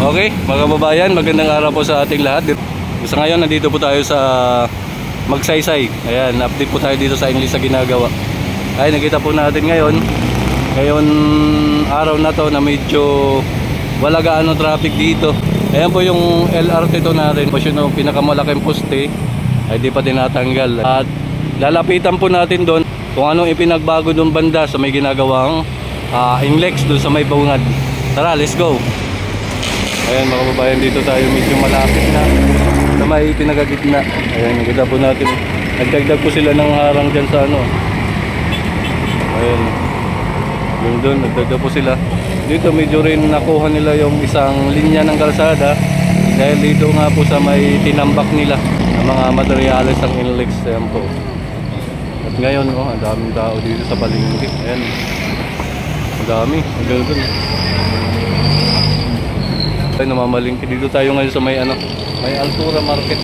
Okay, mga kababayan, magandang araw po sa ating lahat. Sa ngayon, nandito po tayo sa Magsaysay. Ayan, update po tayo dito sa English sa ginagawa. Ay, nakita po natin ngayon araw na to na medyo wala gaano traffic dito. Ayan po yung LRT to natin. Po yun yung pinakamalaking poste ay di pa tinatanggal. At lalapitan po natin doon kung anong ipinagbago doon banda sa may ginagawang Inglex doon sa may Bungad. Tara, let's go. Ayan mga kababayan, dito tayo medyo malapit na sa may pinagagitna. Ayan, nakita po natin nagdagdag po sila ng harang dyan sa ano. Ayan, yung doon nagdagdag po sila. Dito medyo rin nakuha nila yung isang linya ng kalsada dahil dito nga po sa may tinambak nila ng mga materyales ng Inglex. Ayan po. At ngayon ang daming tao dito sa palengke. Ayan, ang dami, ang ganda doon. Ay, namamalingki dito tayo ngayon sa may may Altura Market.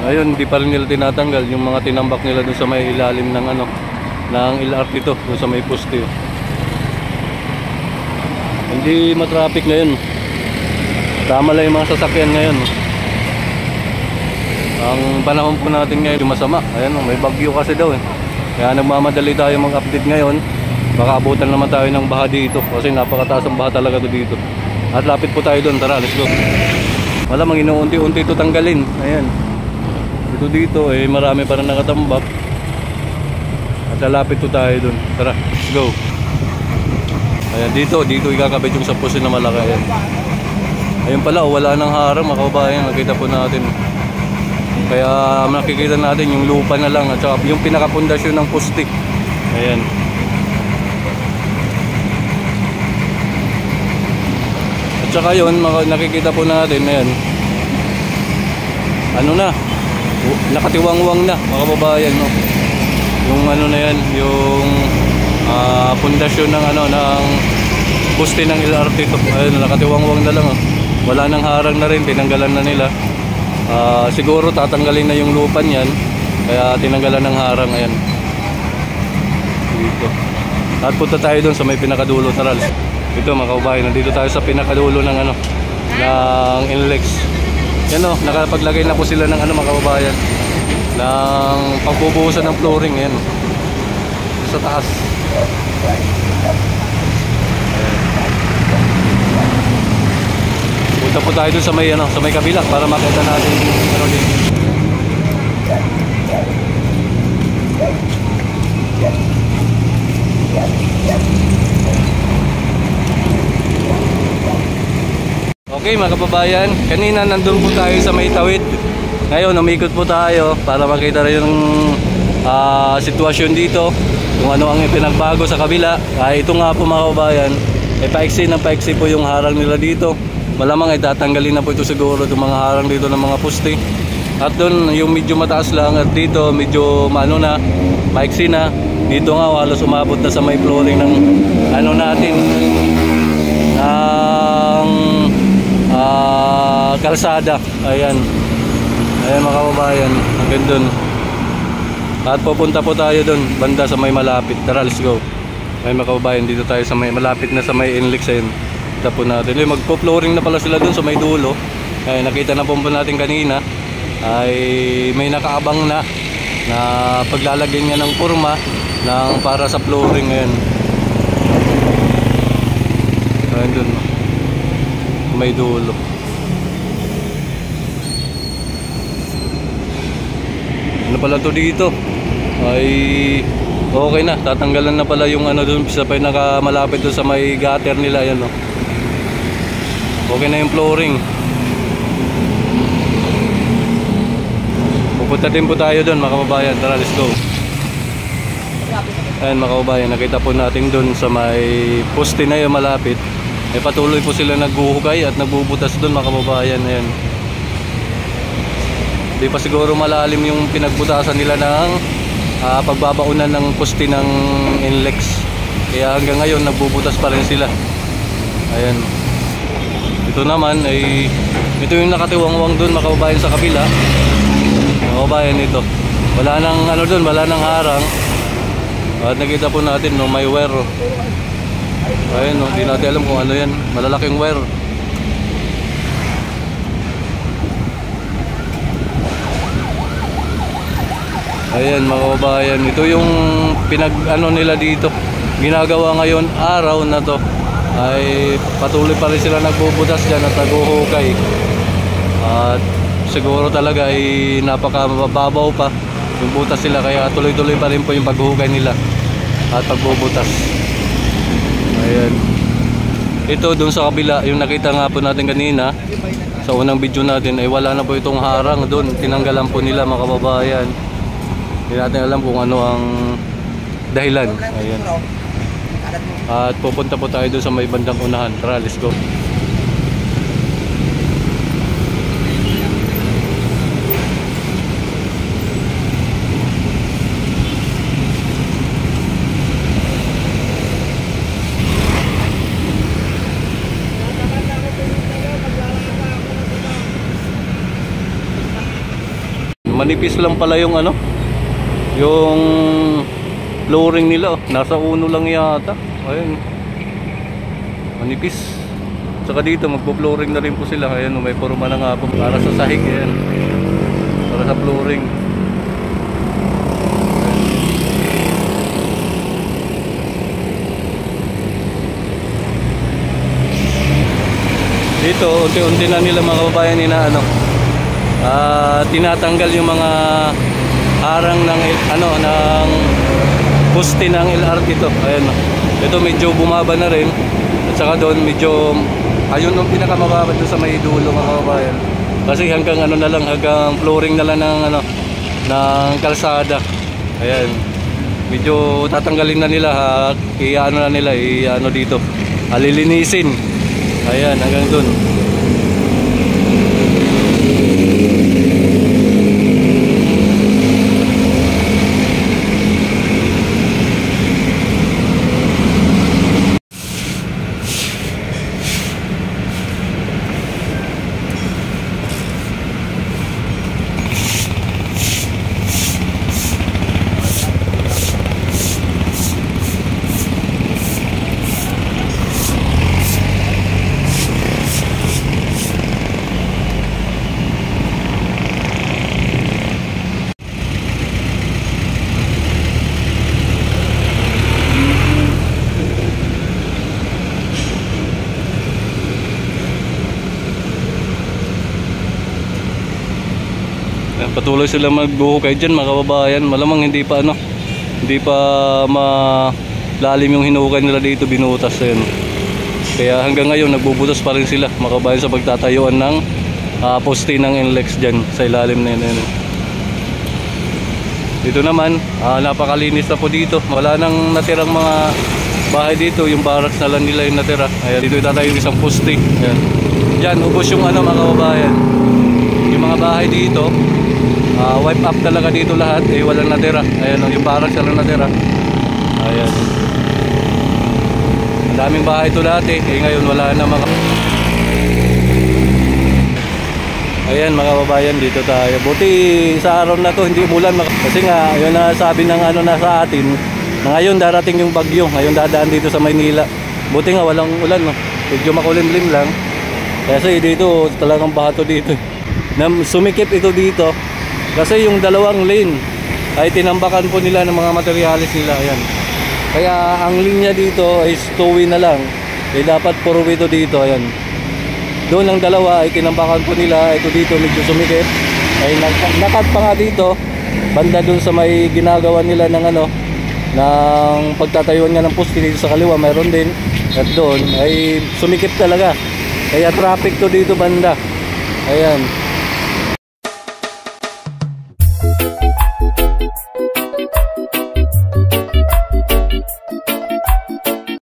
Ayun, hindi pa rin nila tinatanggal yung mga tinambak nila dun sa may ilalim ng ng LRT to, dun sa may poste. Hindi matraffic ngayon. Tama lang yung mga sasakyan ngayon. Ang panahon po natin ngayon masama. Ayan, may bagyo kasi daw eh. Kaya nagmamadali tayo mag-update ngayon. Baka abutan naman tayo ng baha dito kasi napakataas ang baha talaga dito. At lapit po tayo doon. Tara, let's go. Malamang inuunti-unti ito tanggalin. Ayan, dito eh marami pa rin nakatambak. At lalapit po tayo doon. Tara, let's go. Ayan, dito ikakabit yung sa poste na malaki. Ayan, ayun pala, wala nang harang mga kababayan. Nakita po natin. Kaya nakikita natin yung lupa na lang at saka yung pinakapundasyon ng poste. Ayan. Tsaka yun, nakikita po natin, ayan, nakatiwangwang na mga kababayan, no? Yung na yan, yung pundasyon ng ng poste ng LRT to. Ayun, nakatiwangwang na lang, oh. Wala nang harang na rin, tinanggalan na nila. Siguro tatanggalin na yung lupa niyan, kaya tinanggalan ng harang. Ayan, dito. At punta tayo doon sa may pinakadulo. Tara, ito mga kababayan, nandito tayo sa pinakadulo ng ng Inglex. Yan o, nakapaglagay na po sila ng mga kababayan ng pagbubuhusan ng flooring. Yan sa taas. Punta po tayo dun sa may kabila para makita natin dito. Okay mga kababayan, kanina nandun po tayo sa may tawid. Ngayon umikot po tayo para makita rin yung sitwasyon dito, kung ano ang ipinagbago sa kabila. Ito nga po mga kababayan, paiksi po yung harang nila dito. Malamang ay tatanggalin na po ito siguro itong mga harang dito ng mga poste. At doon yung medyo mataas lang, at dito medyo maiksi na. Dito nga halos umabot na sa may flooring ng natin kalsada. Ayan mga kababayan, hanggang dun. At pupunta po tayo dun banda sa may malapit. Tara, let's go. Ay mga kababayan, dito tayo sa may malapit na sa may Inglex. Ayun, kita po natin magpo-flooring na pala sila dun sa may dulo. Ay, nakita na po natin kanina ay may nakaabang na paglalagyan niya ng kurma para sa flooring. Ngayon ayun dun, may dulo. Ano pala to dito ay okay na, tatanggalan na pala yung dun sa pinakamalapit dun sa may gutter nila. Ayan, okay na yung flooring. Pupunta din po tayo dun mga kababayan. Tara, let's go. Ayan mga kababayan, nakita po natin dun sa may poste na yung malapit. Patuloy po sila naghuhukay at nagbubutas dun mga kababayan. Ayan, di pa siguro malalim yung pinagbutasan nila ng pagbabaunan ng poste ng Inglex. Kaya hanggang ngayon nagbubutas pa rin sila. Ayan, ito naman ay ito yung nakatiwangwang dun mga kababayan sa kabila. Mga kababayan, ito wala nang dun, wala nang harang. At nakita po natin may wire. Ayun, hindi natin alam kung ano yan. Malalaking wire. Ayan mga kababayan, ito yung pinag-ano nila dito. Ginagawa ngayon, araw na to. Ay patuloy pa rin sila nagbubutas dyan at naguhukay. At siguro talaga ay napakababaw pa yung butas sila, kaya tuloy-tuloy pa rin po yung paghuhukay nila at pagbubutas. Ayan. Ito dun sa kabila, yung nakita nga po natin kanina sa unang video natin, ay wala na po itong harang dun. Tinanggalan po nila mga kababayan. Hindi natin alam kung ano ang dahilan. Ayan. At pupunta po tayo dun sa may bandang unahan. Tara, let's go. Manipis lang pala yung ano, yung flooring nila, oh. Nasa uno lang yata. Ayun, manipis. Saka dito magpo-flooring na rin po sila. Ayun, may forma na nga po para sa sahig. Ayan, para sa flooring. Dito unti-unti na nila mga kababayan ano, tinatanggal yung mga harang ng ano, ng poste ng LRT ito. Ayan, ito medyo bumaba na rin. At saka doon medyo ayun yung pinakamababa doon sa may dulo mga kababayan. Kasi hanggang ano na lang, hanggang flooring na lang ng ano, ng kalsada. Ayan, medyo tatanggalin na nila, i-ano na nila, i-ano dito, alilinisin. Ayan, hanggang doon. Patuloy sila magbuhukay dyan mga kababayan. Malamang hindi pa ano, hindi pa malalim yung hinuhukay nila dito, binutas. Ayan. Kaya hanggang ngayon nagbubutas pa rin sila mga kababayan sa pagtatayuan ng poste ng NLEX dyan sa ilalim na yun. Dito naman napakalinis na po dito. Wala nang natirang mga bahay dito. Yung barracks na lang nila yung natira. Ayan, dito itatayo yung isang poste. Ayan. Dyan ubos yung ano mga kababayan, yung mga bahay dito. Wipe up talaga dito lahat, walang natira. Ayan, yung barracks lang natira. Ayan, ang daming bahay ito dati, ngayon wala na mga. Ayan mga kababayan, dito tayo. Buti sa araw na to hindi umulan, kasi nga yun na sabi ng ano na sa atin, na ngayon darating yung bagyo, ngayon dadaan dito sa Maynila. Buti nga walang ulan, no? Medyo makulimlim lang. Kasi dito talagang bahato dito. Sumikip ito dito kasi yung dalawang lane ay tinambakan po nila ng mga materialis nila. Ayan. Kaya ang linya dito is two-way na lang. Dapat puro-way ito dito. Ayan. Doon ang dalawa ay tinambakan po nila. Ito dito medyo sumikip. Ay nakat pa nga dito. Banda doon sa may ginagawa nila ng ano, ng pagtatayuan nga ng poste dito sa kaliwa. Mayroon din. At doon ay sumikip talaga. Kaya traffic to dito banda. Ayan.